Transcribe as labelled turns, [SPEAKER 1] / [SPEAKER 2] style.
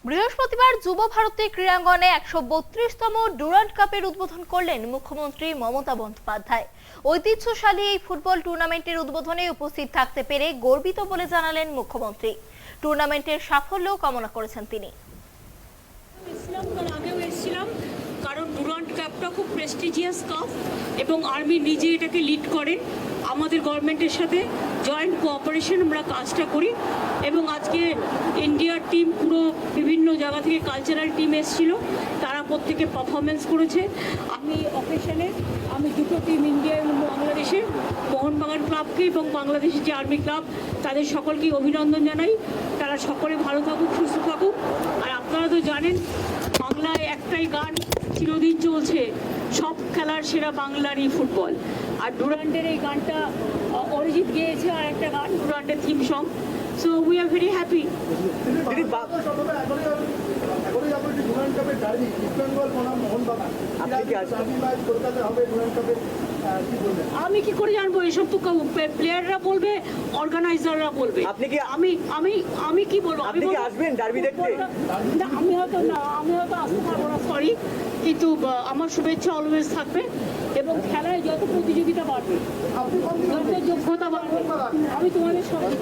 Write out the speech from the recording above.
[SPEAKER 1] বৃহস্পতিবার যুব ভারতী ক্রীড়াঙ্গনে ১৩২তম ডুরান্ড কাপের উদ্বোধন করলেন মুখ্যমন্ত্রী মমতা বন্দ্যোপাধ্যায়। ঐতিহ্যশালী এই ফুটবল টুর্নামেন্টের উদ্বোধনে উপস্থিত থাকতে পেরে গর্বিত বলে জানালেন মুখ্যমন্ত্রী। টুর্নামেন্টের সাফল্য কামনা করেছেন তিনি।
[SPEAKER 2] কারণ ডুরান্ড কাপটা খুব প্রেস্টিজিয়াস কাপ এবং আর্মি নিজে এটাকে লিড করেন। আমাদের গভর্নমেন্টের সাথে জয়েন্ট কোঅপারেশন আমরা কাজটা করি এবং আজকে ইন্ডিয়ার টিম পুরো বিভিন্ন জায়গা থেকে কালচারাল টিম এসেছিল, তারা প্রত্যেকে পারফরমেন্স করেছে। আমি অকেশনে দুটো টিম ইন্ডিয়া এবং বাংলাদেশের মোহনবাগান ক্লাবকে এবং বাংলাদেশের যে আর্মি ক্লাব তাদের সকলকে অভিনন্দন জানাই। তারা সকলে ভালো থাকুক, সুস্থ থাকুক। আর আপনারা তো জানেন বাংলায় একটাই গান চিরদিন চলছে, সব খেলার সেরা বাংলারই ফুটবল। আর ডুরান্ডের এই গানটা অরিজিৎ গেয়েছে, আর একটা গান ডুরান্ডের theme song. So we are very happy. আমি কি করে জানবো? এসব তো প্লেয়াররা বলবে, অর্গানাইজাররা বলবে। আপনি কি আমি কি বলবো? আপনি কি আসবেন ডার্বি দেখতে? না, আমি হয়তো আসতে পারবো না, সরি, কিন্তু আমার শুভেচ্ছা অলওয়েজ থাকবে এবং খেলায় যত প্রতিযোগিতা বাড়বে, যত যোগ্যতা বাড়বে, আমি তোমাদের সঙ্গে